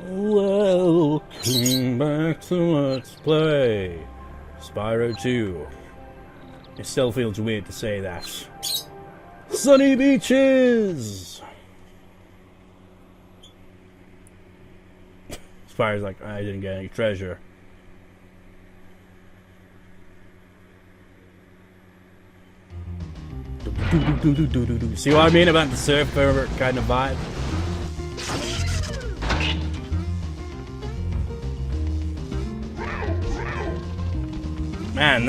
Welcome back to Let's Play Spyro 2. It still feels weird to say that. Sunny beaches! Spyro's like, I didn't get any treasure. See what I mean about the surfer kind of vibe? Man,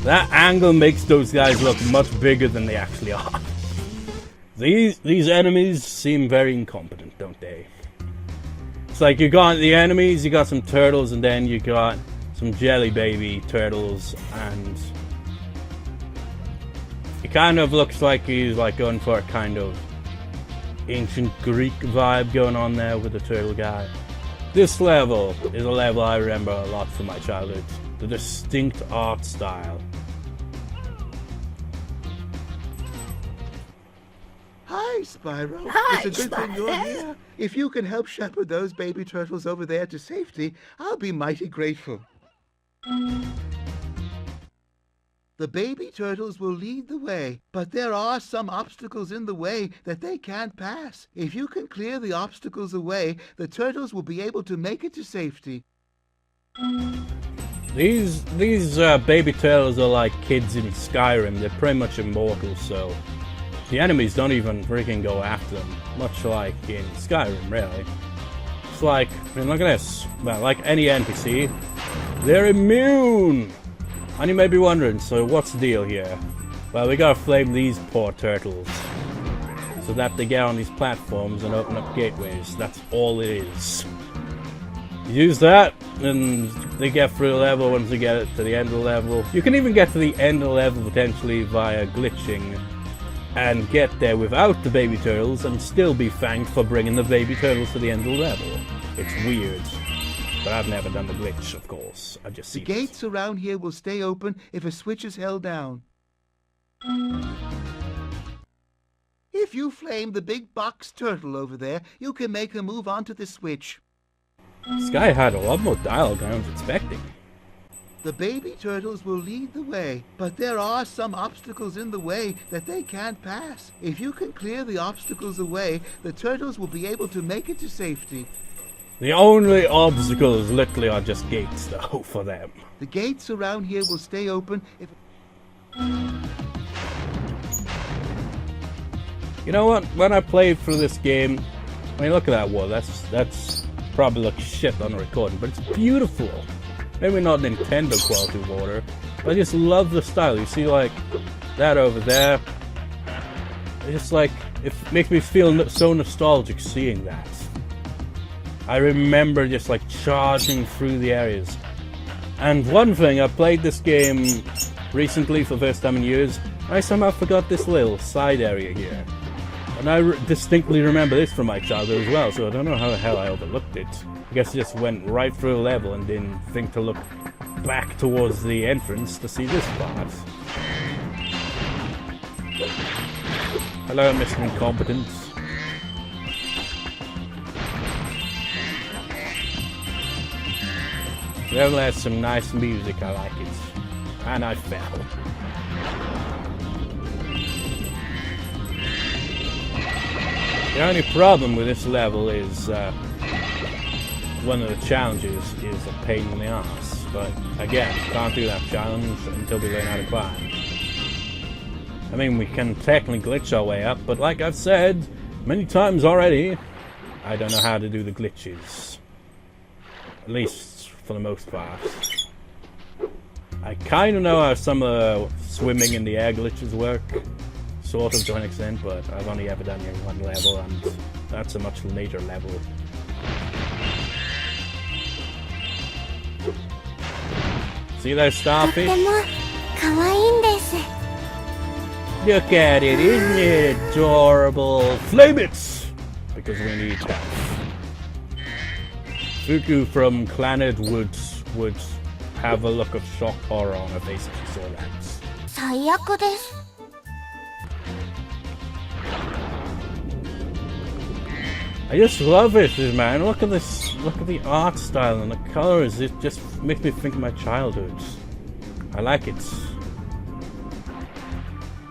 that angle makes those guys look much bigger than they actually are. These enemies seem very incompetent, don't they? It's like you got the enemies, you got some turtles, and then you got some jelly baby turtles, and it kind of looks like he's like going for a kind of ancient Greek vibe going on there with the turtle guy. This level is a level I remember a lot from my childhood. The distinct art style. Hi, Spyro. Hi, it's a good thing you're Spyro. here. If you can help shepherd those baby turtles over there to safety, I'll be mighty grateful. The baby turtles will lead the way, but there are some obstacles in the way that they can't pass. If you can clear the obstacles away, the turtles will be able to make it to safety. These baby turtles are like kids in Skyrim. They're pretty much immortal, so the enemies don't even freaking go after them. Much like in Skyrim, really. It's like, I mean, look at this. Well, like any NPC, they're immune! And you may be wondering, so what's the deal here? Well, we gotta flame these poor turtles so that they get on these platforms and open up gateways. That's all it is. Use that, and they get through the level once you get it to the end of the level. You can even get to the end of the level potentially via glitching and get there without the baby turtles and still be thanked for bringing the baby turtles to the end of the level. It's weird, but I've never done the glitch, of course. I've just seen The gates around here will stay open if a switch is held down. If you flame the big box turtle over there, you can make her move onto the switch. This guy had a lot more dialogue than I was expecting. The baby turtles will lead the way, but there are some obstacles in the way that they can't pass. If you can clear the obstacles away, the turtles will be able to make it to safety. The only obstacles literally are just gates, though, for them. The gates around here will stay open if... You know what? When I played through this game, I mean, look at that wall. That's probably looks shit on the recording, but it's beautiful. Maybe not Nintendo quality water, but I just love the style. You see, like, that over there. It's just like, it makes me feel so nostalgic seeing that. I remember just like charging through the areas. And one thing, I played this game recently for the first time in years, I somehow forgot this little side area here. And I distinctly remember this from my childhood as well, so I don't know how the hell I overlooked it. I guess I just went right through the level and didn't think to look back towards the entrance to see this part. Hello, Mr. Incompetence. The level has some nice music, I like it. And I fell. The only problem with this level is one of the challenges is a pain in the ass. But again, can't do that challenge until we learn how to climb. I mean, we can technically glitch our way up, but like I've said many times already, I don't know how to do the glitches. At least for the most part. I kind of know how some of the swimming in the air glitches work. Sort of to an extent, but I've only ever done it in one level, and that's a much later level. See that starfish? Look at it, isn't it adorable? Flame it! Because we need health. Fuko from Clannad would have a look of shock horror on her face if she saw that. 最悪です。I just love it, man. Look at this. Look at the art style and the colors. It just makes me think of my childhood. I like it.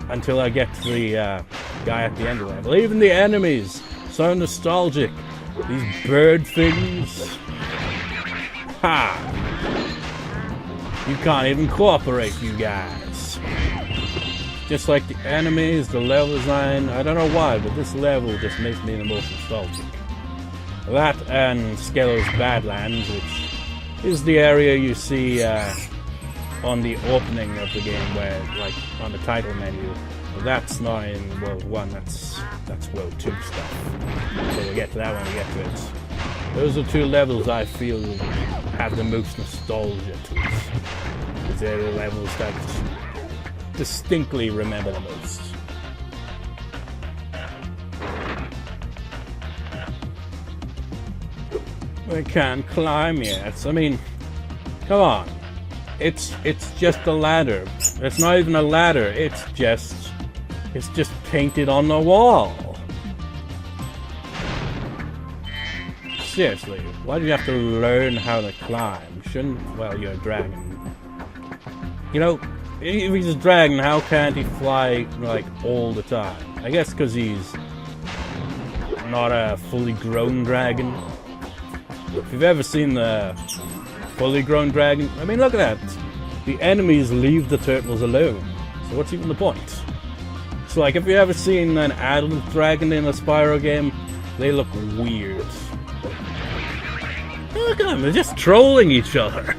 Until I get to the guy at the end of the level. Even the enemies. So nostalgic. These bird things. Ha! You can't even cooperate, you guys. Just like the enemies, the level design. I don't know why, but this level just makes me the most nostalgic. That and Skeller's Badlands, which is the area you see on the opening of the game, where, like, on the title menu. That's not in World 1, that's World 2 stuff. So we'll get to that when we get to it. Those are two levels I feel have the most nostalgia to it. Because they're the levels that distinctly remember the most. We can't climb yet. I mean, come on. It's just a ladder. It's not even a ladder. It's just painted on the wall. Seriously, why do you have to learn how to climb? Shouldn't, well, you're a dragon. You know, if he's a dragon, how can't he fly, like, all the time? I guess because he's not a fully grown dragon. If you've ever seen the fully grown dragon, I mean, look at that. The enemies leave the turtles alone. So what's even the point? So, like, if you've ever seen an adult dragon in a Spyro game, they look weird. Look at them, they're just trolling each other.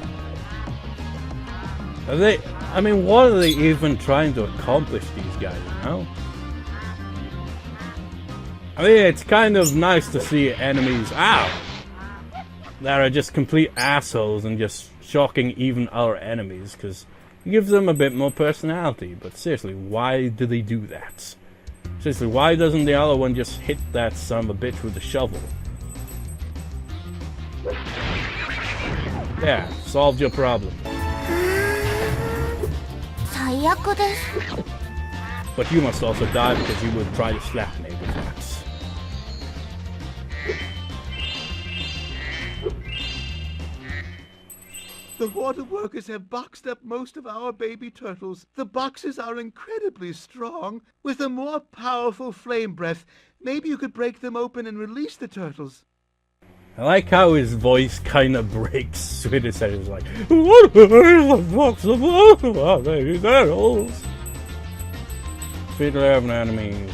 Are they, I mean, what are they even trying to accomplish, these guys, you know? I mean, it's kind of nice to see enemies, ow, that are just complete assholes and just shocking even our enemies, because it gives them a bit more personality. But seriously, why do they do that? Seriously, why doesn't the other one just hit that son of a bitch with a shovel? Yeah, solved your problem. 最悪です。 But you must also die because you would try to slap me with that. The water workers have boxed up most of our baby turtles. The boxes are incredibly strong. With a more powerful flame breath, maybe you could break them open and release the turtles. I like how his voice kind of breaks when it says, like, what the box of water, baby turtles? Feed 11 enemies.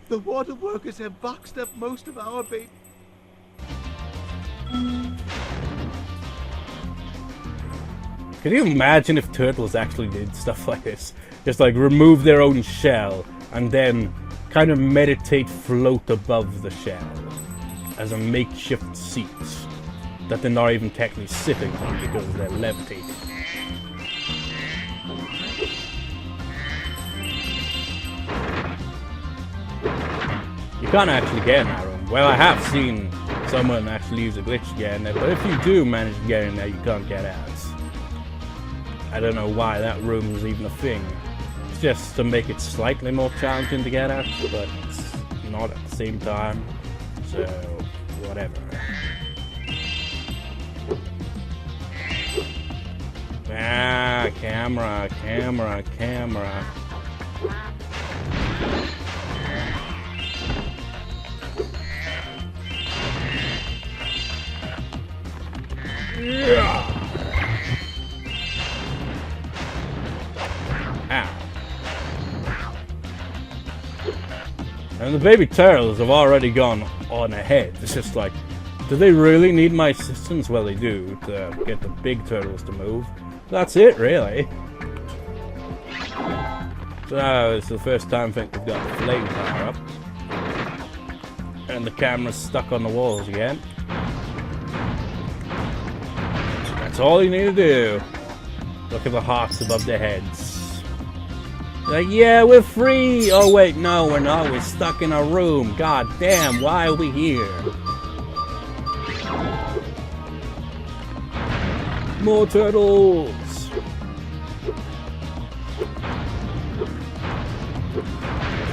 The water workers have boxed up most of our baby... Can you imagine if turtles actually did stuff like this? Just like remove their own shell and then kind of meditate, float above the shell as a makeshift seat that they're not even technically sitting on because they're levitating. You can't actually get in that room. Well, I have seen someone actually use a glitch to get in there, but if you do manage to get in there, you can't get out. I don't know why that room is even a thing. It's just to make it slightly more challenging to get at, but not at the same time. So, whatever. Ah, camera, camera, camera. Yeah. Ow. And the baby turtles have already gone on ahead. It's just like, do they really need my assistance? Well, they do, to get the big turtles to move. That's it, really. So, it's the first time I think we've got the flame power up. And the camera's stuck on the walls again. That's all you need to do. Look at the hearts above their heads. Like, yeah, we're free! Oh wait, no, we're not. We're stuck in a room. God damn, why are we here? More turtles!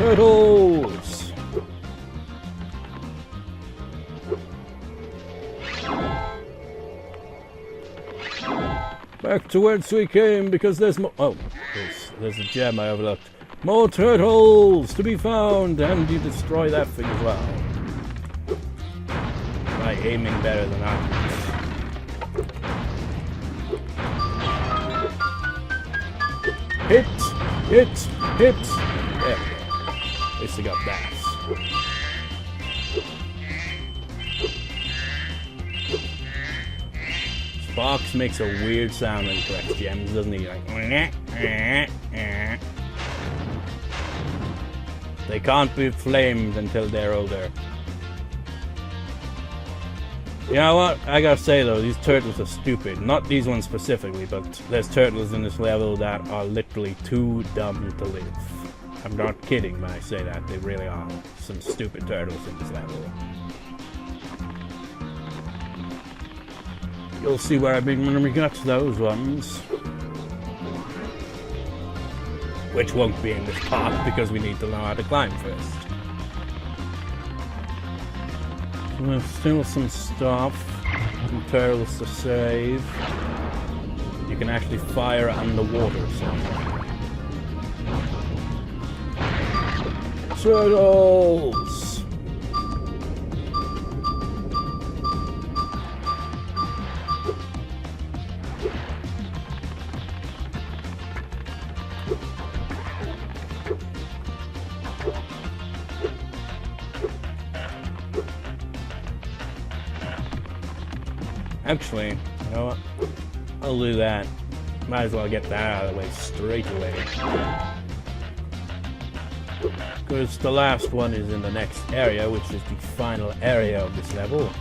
Turtles! Back to whence we came, because there's more. Oh, there's a gem I overlooked. More turtles to be found, and you destroy that thing as well. By aiming better than I. Hit! Hit! Hit! There we go. At least I got that. Fox makes a weird sound when he collects gems, doesn't he? Like, they can't be flamed until they're older. You know what? I gotta say though, these turtles are stupid. Not these ones specifically, but there's turtles in this level that are literally too dumb to live. I'm not kidding when I say that. They really are some stupid turtles in this level. You'll see where I've been when we got to those ones. Which won't be in this part because we need to know how to climb first. So there's still some stuff, some turtles to save. You can actually fire underwater somewhere. Turtles! Actually, you know what? I'll do that. Might as well get that out of the way straight away. Because the last one is in the next area, which is the final area of this level.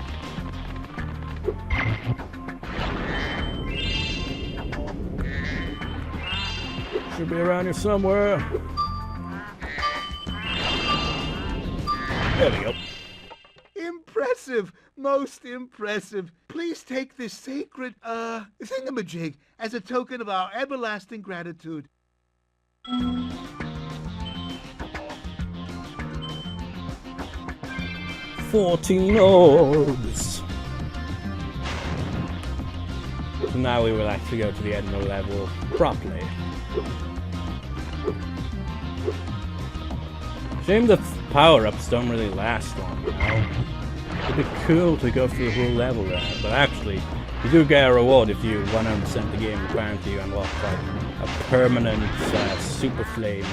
Should be around here somewhere. There we go. Impressive! Most impressive. Please take this sacred, thingamajig as a token of our everlasting gratitude. 14 orbs. So now we will actually go to the end of the level properly. Shame the power-ups don't really last long, you know? It'd be cool to go through the whole level there, but actually, you do get a reward if you 100% the game. Apparently you unlock like a permanent super flame.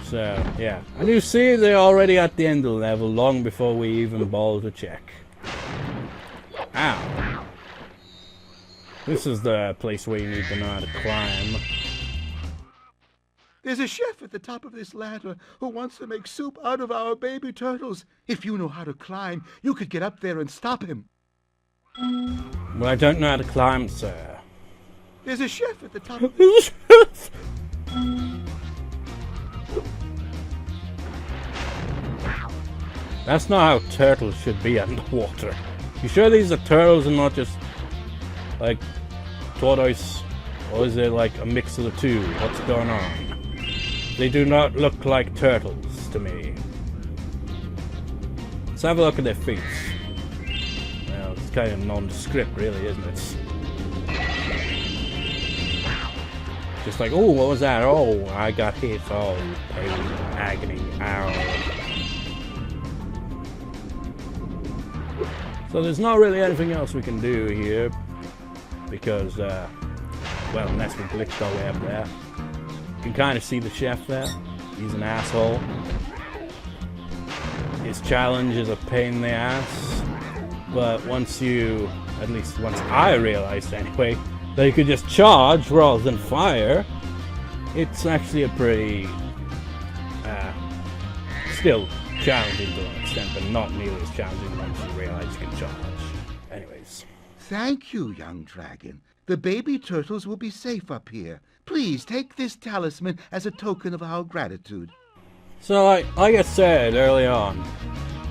So, yeah. And you see, they're already at the end of the level, long before we even bother to check. Ow. This is the place where you need to know how to climb. There's a chef at the top of this ladder who wants to make soup out of our baby turtles. If you know how to climb, you could get up there and stop him. Well, I don't know how to climb, sir. There's a chef at the top of That's not how turtles should be underwater. You sure these are turtles and not just like tortoise? Or is it like a mix of the two? What's going on? They do not look like turtles to me. Let's have a look at their feet. Well, it's kind of nondescript really, isn't it? Just like, oh, what was that? Oh, I got hit. Oh, pain, agony, ow. So there's not really anything else we can do here. Because, well, unless we glitched our way up there. You can kind of see the chef there. He's an asshole. His challenge is a pain in the ass. But once you, at least once I realized anyway, that you could just charge rather than fire, it's actually a pretty, still challenging to an extent, but not nearly as challenging once you realize you can charge. Anyways. Thank you, young dragon. The baby turtles will be safe up here. Please take this talisman as a token of our gratitude. So, like I said early on,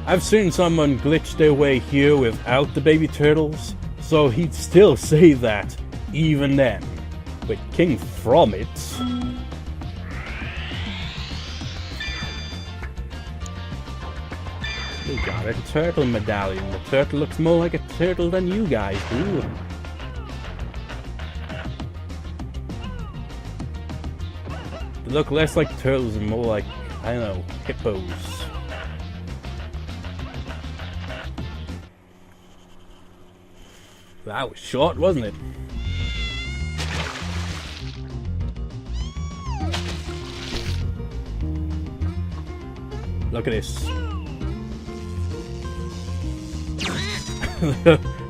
I've seen someone glitch their way here without the baby turtles, so he'd still say that, even then. With King Fromit. We got a turtle medallion. The turtle looks more like a turtle than you guys do. They look less like turtles and more like, I don't know, hippos. That was short, wasn't it? Look at this.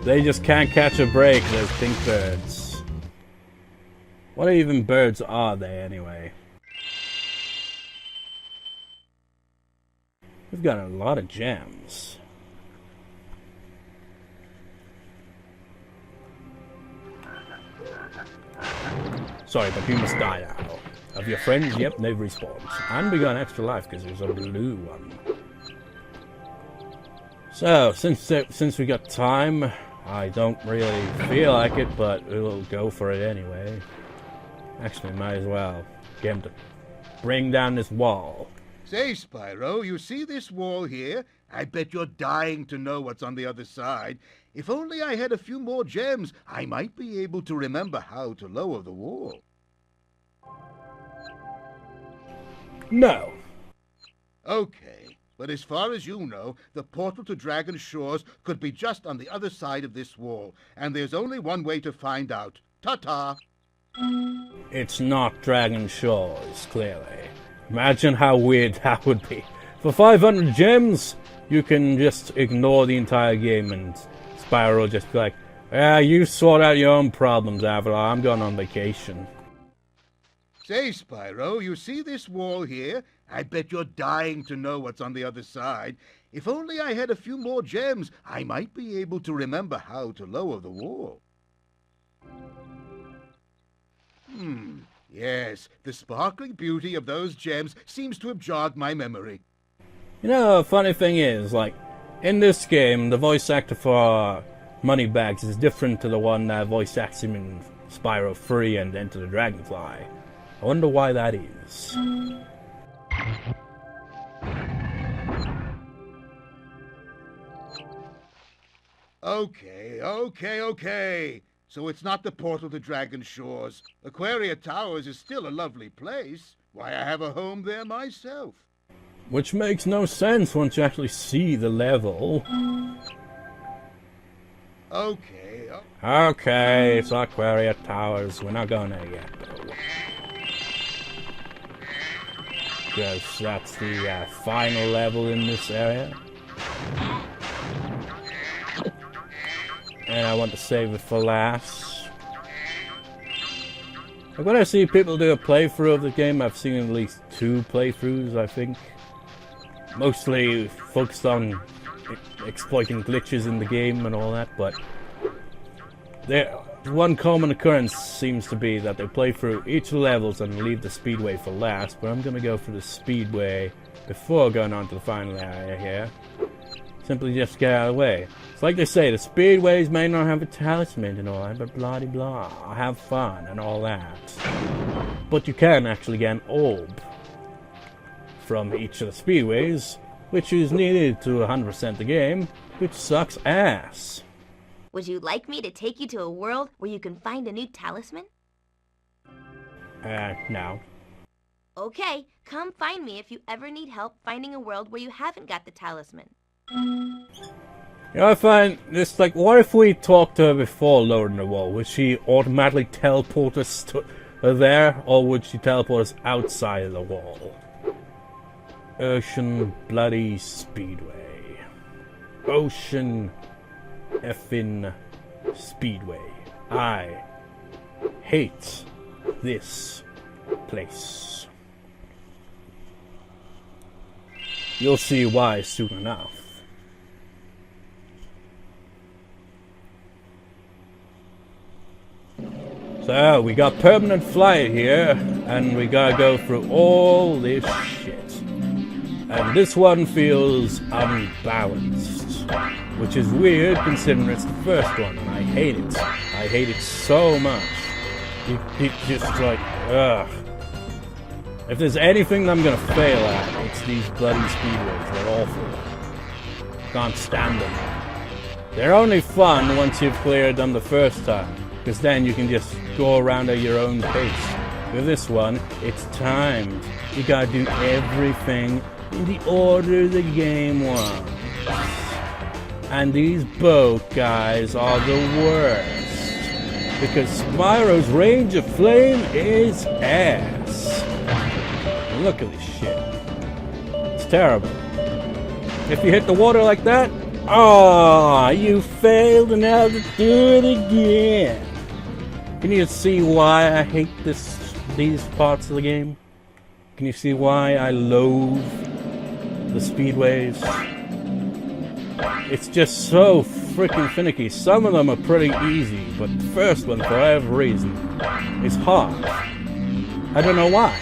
They just can't catch a break, those pink birds. What even birds are they, anyway? We've got a lot of gems. Sorry, but you must die now. Of your friends, yep, they've respawned. And we got an extra life because there's a blue one. So, since we got time, I don't really feel like it, but we'll go for it anyway. Actually, might as well get him to bring down this wall. Say, Spyro, you see this wall here? I bet you're dying to know what's on the other side. If only I had a few more gems, I might be able to remember how to lower the wall. No. Okay, but as far as you know, the portal to Dragon Shores could be just on the other side of this wall, and there's only one way to find out. Ta-ta! It's not Dragon Shores, clearly. Imagine how weird that would be. For 500 gems, you can just ignore the entire game and Spyro will just be like, you sort out your own problems, Avalar. I'm going on vacation. Say, Spyro, you see this wall here? I bet you're dying to know what's on the other side. If only I had a few more gems, I might be able to remember how to lower the wall. Yes, the sparkling beauty of those gems seems to have jogged my memory. You know, the funny thing is, like, in this game, the voice actor for Moneybags is different to the one that voice acts him in Spyro 3 and Enter the Dragonfly. I wonder why that is. Okay. So it's not the portal to Dragon Shores. Aquaria Towers is still a lovely place. Why, I have a home there myself. Which makes no sense once you actually see the level. Okay, it's Aquaria Towers. We're not going there yet, though. Because that's the final level in this area. And I want to save it for last. Like when I see people do a playthrough of the game, I've seen at least 2 playthroughs, I think. Mostly focused on exploiting glitches in the game and all that, but one common occurrence seems to be that they play through each of the levels and leave the Speedway for last, but I'm going to go for the Speedway before going on to the final area here. Simply just get out of the way. It's like they say, the Speedways may not have a talisman and all that, but blah-de-blah, have fun and all that. But you can actually get an orb from each of the Speedways, which is needed to 100% the game, which sucks ass. Would you like me to take you to a world where you can find a new talisman? No. Okay, come find me if you ever need help finding a world where you haven't got the talisman. You know, I find this, like, what if we talked to her before lowering the wall? Would she automatically teleport us to there, or would she teleport us outside of the wall? Ocean bloody Speedway. Ocean effing Speedway. I hate this place. You'll see why soon enough. So, we got permanent flight here, and we gotta go through all this shit. And this one feels unbalanced, which is weird considering it's the first one, and I hate it. I hate it so much. It just like, ugh. If there's anything that I'm gonna fail at, it's these bloody speedways. They're awful. Can't stand them. They're only fun once you've cleared them the first time, because then you can just go around at your own pace. With this one, it's timed. You gotta do everything in the order the game wants. And these boat guys are the worst, because Spyro's range of flame is ass. Look at this shit. It's terrible. If you hit the water like that, oh, you failed and now to do it again. Can you see why I hate these parts of the game? Can you see why I loathe the speedways? It's just so freaking finicky. Some of them are pretty easy, but the first one, for whatever reason, is hard. I don't know why.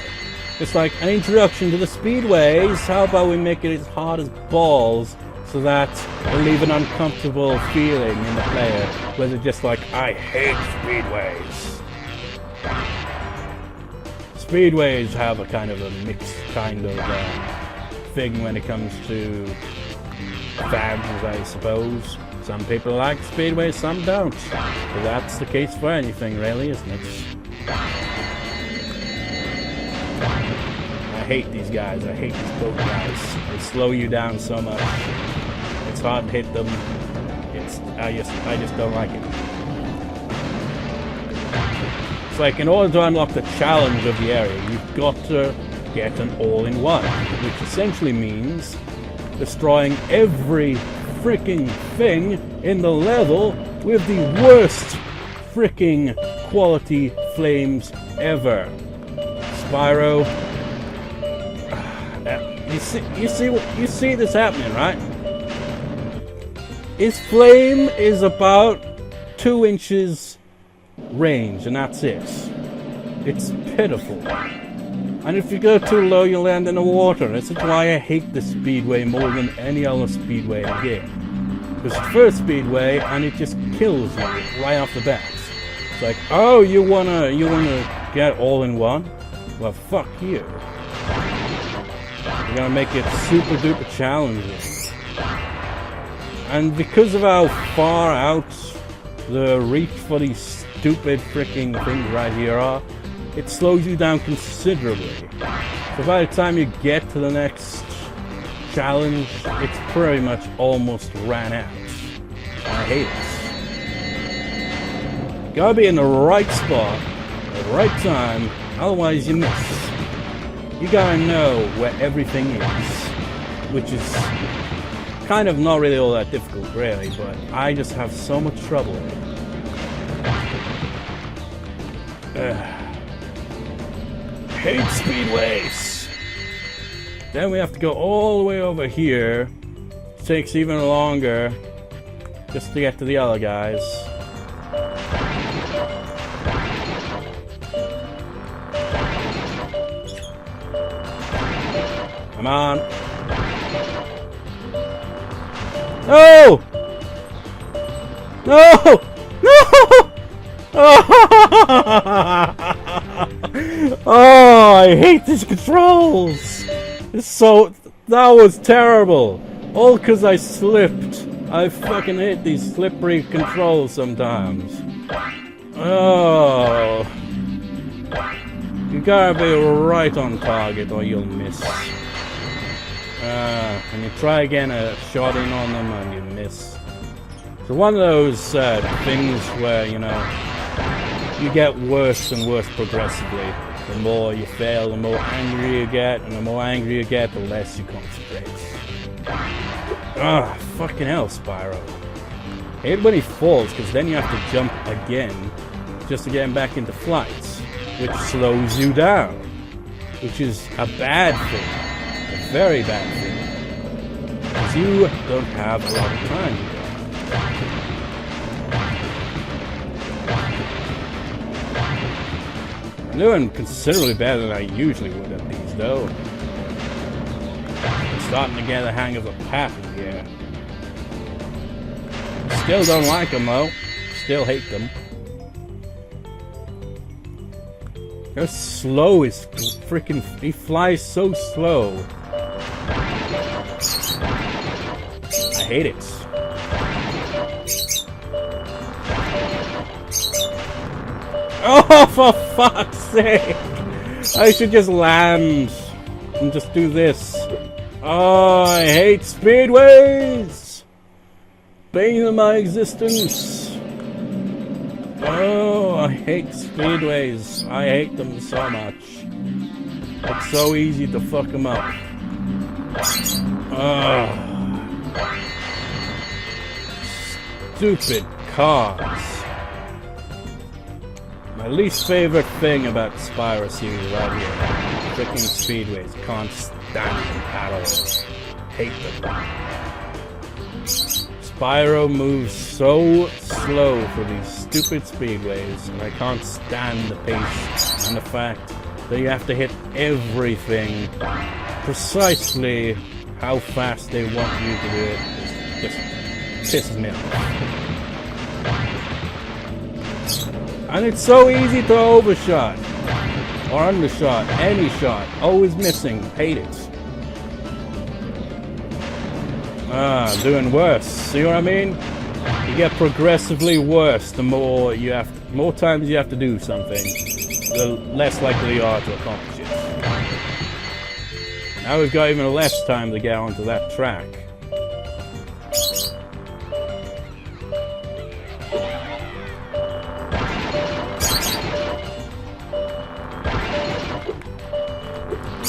It's like an introduction to the speedways. How about we make it as hard as balls, so that it'll leave an uncomfortable feeling in the player, where they're just like, I hate speedways. Speedways have a kind of a mixed kind of thing when it comes to fans, I suppose. Some people like speedways, some don't. But that's the case for anything, really, isn't it? I hate these guys. I hate these boat guys. They slow you down so much. It's hard to hit them. I just don't like it. It's like, in order to unlock the challenge of the area, you've got to get an all-in-one, which essentially means destroying every freaking thing in the level with the worst freaking quality flames ever. Spyro, you see this happening, right? His flame is about 2 inches range, and that's it. It's pitiful. And if you go too low, you land in the water. This is why I hate the Speedway more than any other Speedway in the game. Because it's the first Speedway, and it just kills you right off the bat. It's like, oh, you wanna get all in one? Well, fuck you. You're gonna make it super duper challenging. And because of how far out the reach for these stupid freaking things right here are, it slows you down considerably. So by the time you get to the next challenge, it's pretty much almost ran out. I hate it. Gotta be in the right spot, at the right time, otherwise you miss. You gotta know where everything is, which is kind of not really all that difficult, really, but I just have so much trouble with it. Hate speedways! Then we have to go all the way over here. It takes even longer just to get to the other guys. Come on. No! No! No! Oh, I hate these controls! That was terrible! All because I slipped. I fucking hate these slippery controls sometimes. Oh. You gotta be right on target or you'll miss. And you try again a shot in on them and you miss. So one of those things where, you know, you get worse and worse progressively. The more you fail, the more angry you get, and the more angry you get, the less you concentrate. Ah, fucking hell, Spyro. I hate when he falls, because then you have to jump again, just to get him back into flight, which slows you down, which is a bad thing, a very bad thing, because you don't have a lot of time to go. I'm doing considerably better than I usually would at these, though. I'm starting to get the hang of the pattern here. Still don't like them, though. Still hate them. How slow is freaking... He flies so slow. I hate it. Oh, for fuck's sake! I should just land and just do this. Oh, I hate speedways! Bane of my existence. Oh, I hate speedways. I hate them so much. It's so easy to fuck them up. Stupid cars. My least favorite thing about Spyro series right here. Freaking speedways. Can't stand them at all. Hate them. Spyro moves so slow for these stupid speedways, and I can't stand the pace and the fact that you have to hit everything precisely how fast they want you to do it. It just pisses me off. And it's so easy to overshot or undershot, any shot, always missing. Hate it. Doing worse. See what I mean? You get progressively worse the more more times you have to do something, the less likely you are to accomplish it. Now we've got even less time to get onto that track.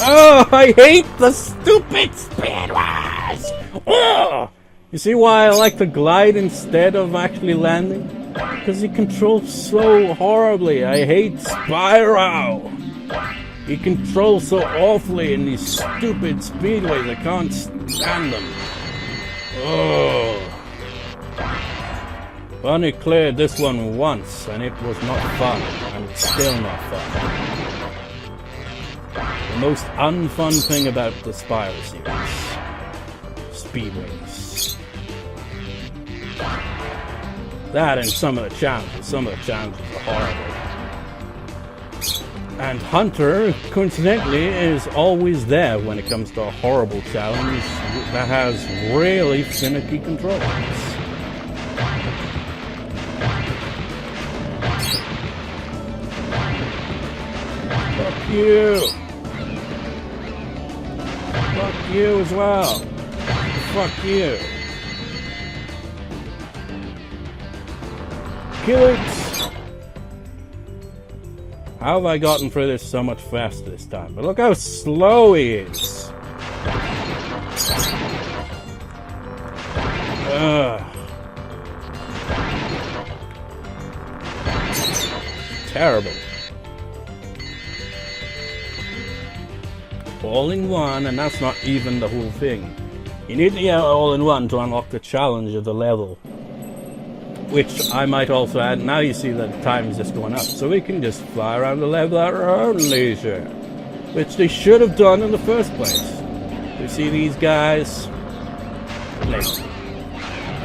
Oh, I hate the stupid speedways! Oh! You see why I like to glide instead of actually landing? Because he controls so horribly. I hate Spyro! He controls so awfully in these stupid speedways. I can't stand them. Oh. I only cleared this one once, and it was not fun. And it's still not fun. The most unfun thing about the Spyro series. Speedways. That and some of the challenges. Some of the challenges are horrible. And Hunter, coincidentally, is always there when it comes to a horrible challenge that has really finicky controls. Fuck you! Fuck you as well. Fuck you. Kill it! How have I gotten through this so much faster this time? But look how slow he is. Terrible. All in one, and that's not even the whole thing. You need to get all in one to unlock the challenge of the level. Which I might also add, now you see that the time is just going up, so we can just fly around the level at our own leisure. Which they should have done in the first place. You see these guys? Lazy.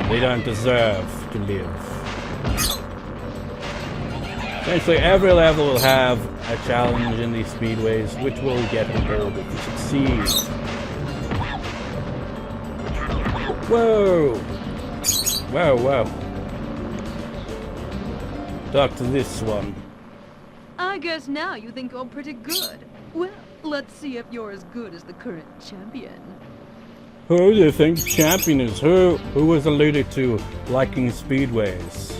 They don't deserve to live. Essentially every level will have a challenge in these speedways, which will get rewarded if you succeed. Whoa! Whoa, whoa. Talk to this one. I guess now you think you're pretty good. Well, let's see if you're as good as the current champion. Who do you think the champion is? Who was alluded to liking speedways?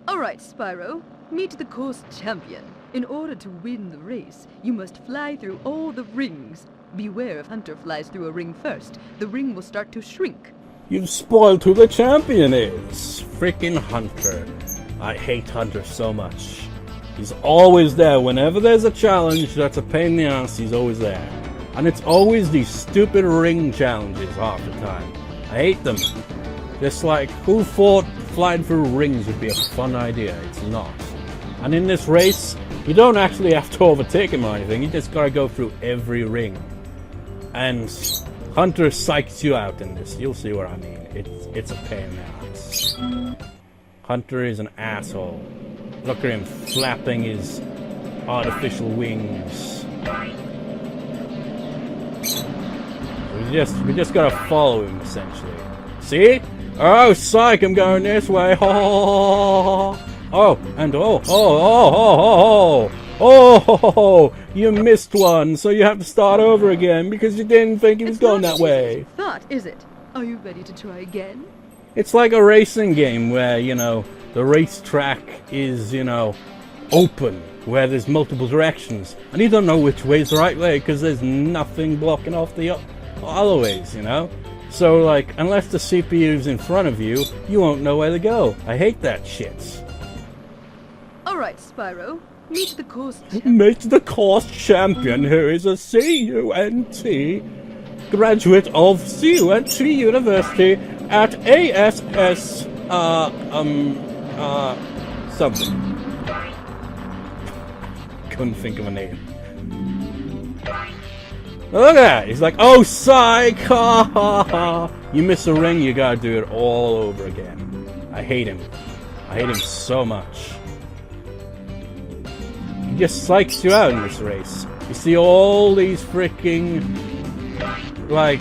Alright, Spyro. Meet the course champion. In order to win the race, you must fly through all the rings. Beware if Hunter flies through a ring first. The ring will start to shrink. You've spoiled who the champion is. Freaking Hunter. I hate Hunter so much. He's always there. Whenever there's a challenge that's a pain in the ass, he's always there. And it's always these stupid ring challenges half the time. I hate them. Just like, who thought flying through rings would be a fun idea? It's not. And in this race, you don't actually have to overtake him or anything. You just gotta go through every ring. And Hunter psychs you out in this. You'll see what I mean. It's a pain in the ass. Hunter is an asshole. Look at him flapping his artificial wings. He We just gotta follow him, essentially. See? Oh, psych, I'm going this way. Oh, and oh, you missed one, so you have to start over again because you didn't think he was going that way. Thought, is it? Are you ready to try again? It's like a racing game where, you know, the racetrack is, you know, open, where there's multiple directions, and you don't know which way's the right way because there's nothing blocking off the other ways, you know? So, like, unless the CPU's in front of you, you won't know where to go. I hate that shit. Alright, Spyro. Meet the course champion. Meet the course champion, who is a CUNT graduate of CUNT University at ASS, something. Couldn't think of a name. Look at that! He's like, oh, psych! Ha ha ha! You miss a ring, you gotta do it all over again. I hate him. I hate him so much. He just psychs you out in this race. You see all these freaking, like,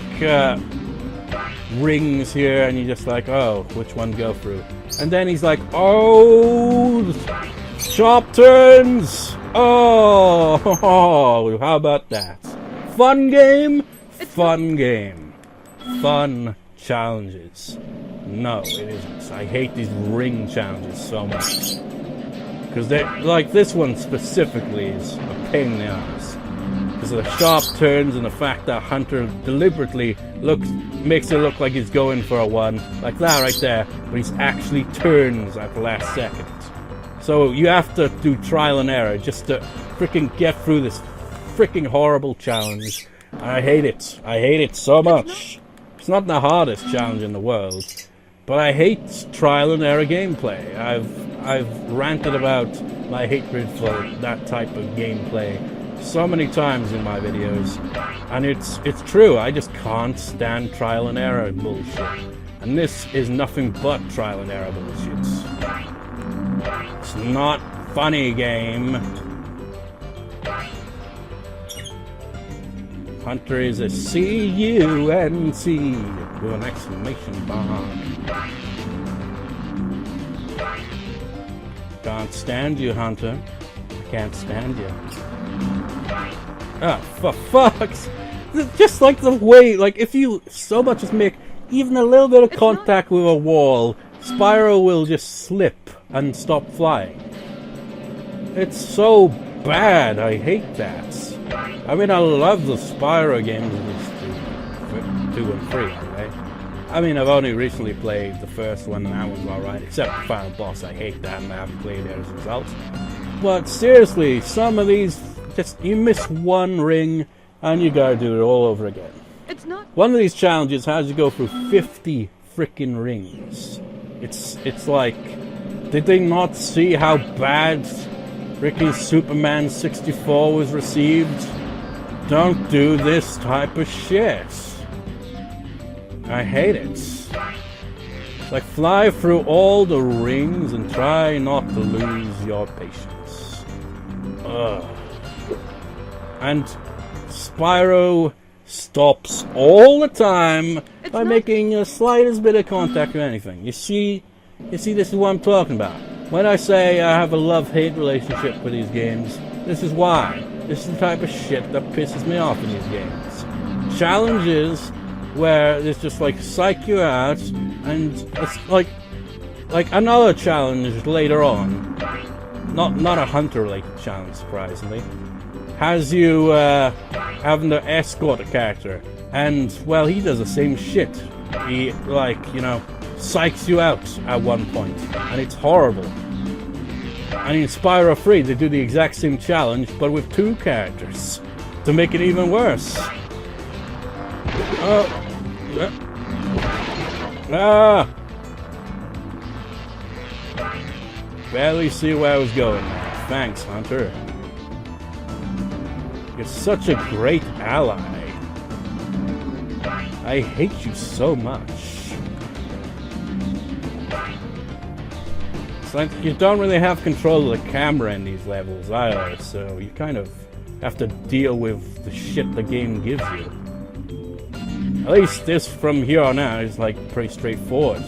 rings here, and you're just like, oh, which one go through? And then he's like, oh, sharp turns! Oh, how about that? Fun game? Fun game. Fun challenges. No, it isn't. I hate these ring challenges so much. Because they're, like, this one specifically is a pain in the ass. Because of the sharp turns and the fact that Hunter deliberately makes it look like he's going for a one, like that right there, but he's actually turns at the last second. So you have to do trial and error just to freaking get through this freaking horrible challenge. I hate it. I hate it so much. It's not the hardest challenge in the world, but I hate trial and error gameplay. I've ranted about my hatred for that type of gameplay so many times in my videos, and it's true. I just can't stand trial and error bullshit, and this is nothing but trial and error bullshit. It's not funny, game. Hunter is a CUNT with an exclamation mark. Can't stand you, Hunter. Can't stand you. Ah, for fuck's... Just like the way, like, if you so much as make even a little bit of contact with a wall, Spyro will just slip and stop flying. It's so bad. I hate that. I mean, I love the Spyro games, at least 2 and 3, anyway. I mean, I've only recently played the first one, and that one's alright, except the final boss. I hate that, and I haven't played it as a result. But seriously, some of these, just, you miss one ring, and you gotta do it all over again. It's not. One of these challenges has you go through 50 freaking rings. It's like, did they not see how bad freaking Superman 64 was received? Don't do this type of shit. I hate it. It's like, fly through all the rings and try not to lose your patience. Ugh. And Spyro stops all the time by making the slightest bit of contact with anything. You see, this is what I'm talking about. When I say I have a love-hate relationship with these games, this is why. This is the type of shit that pisses me off in these games. Challenges where it's just like psych you out, and it's like another challenge later on, not a Hunter-related challenge, surprisingly, has you having to escort a character, and well, he does the same shit. He, like, you know, psychs you out at one point, and it's horrible. And in Spyro 3, they do the exact same challenge, but with 2 characters, to make it even worse. Barely see where I was going. Thanks, Hunter. You're such a great ally. I hate you so much. It's like you don't really have control of the camera in these levels either, so you kind of have to deal with the shit the game gives you. At least this from here on out is like pretty straightforward.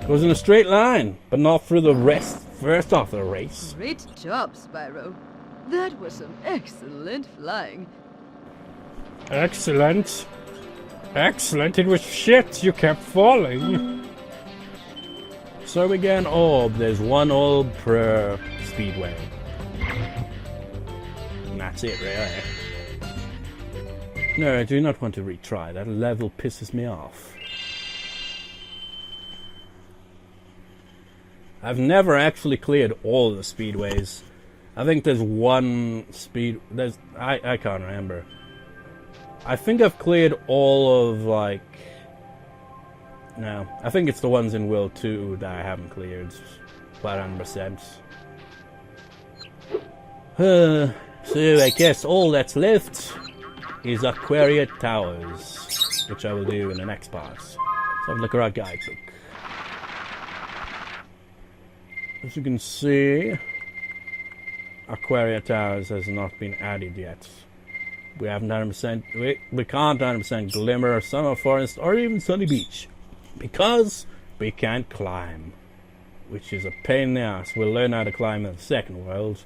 Goes in a straight line, but not through the first off the race. Great job, Spyro. That was some excellent flying. Excellent. Excellent. It was shit. You kept falling. So we get an orb. There's one orb per Speedway. And that's it, really. No, I do not want to retry. That level pisses me off. I've never actually cleared all the Speedways. I think there's one I can't remember. I think I've cleared all of, like... No, I think it's the ones in World 2 that I haven't cleared. Quite 100%. So I guess all that's left is Aquaria Towers, which I will do in the next part. So have a look at our guidebook. As you can see, Aquaria Towers has not been added yet. We haven't 100%. We can't 100% Glimmer, Summer Forest, or even Sunny Beach, because we can't climb, which is a pain in the ass. We'll learn how to climb in the second world,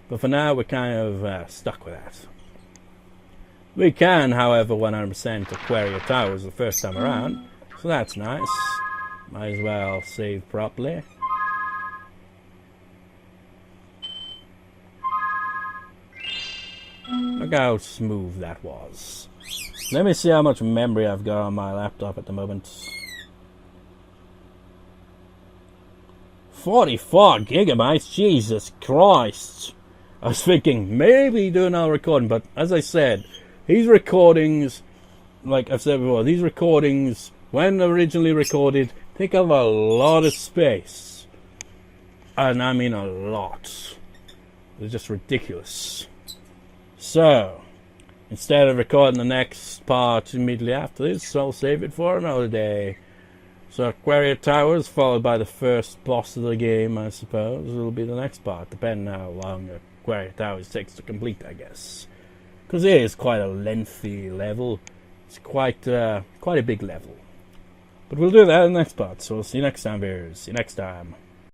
but for now we're kind of stuck with that. We can, however, 100% Aquaria Towers the first time around, so that's nice. Might as well save properly. Look how smooth that was. Let me see how much memory I've got on my laptop at the moment. 44 gigabytes? Jesus Christ! I was thinking, maybe do another recording, but as I said, these recordings, like I've said before, these recordings, when originally recorded, take up a lot of space. And I mean a lot. It's just ridiculous. So, instead of recording the next part immediately after this, I'll save it for another day. So Aquaria Towers, followed by the first boss of the game, I suppose, will be the next part, depending on how long Aquaria Towers takes to complete, I guess. Because it is quite a lengthy level. It's quite a big level. But we'll do that in the next part, so we'll see you next time, viewers. See you next time.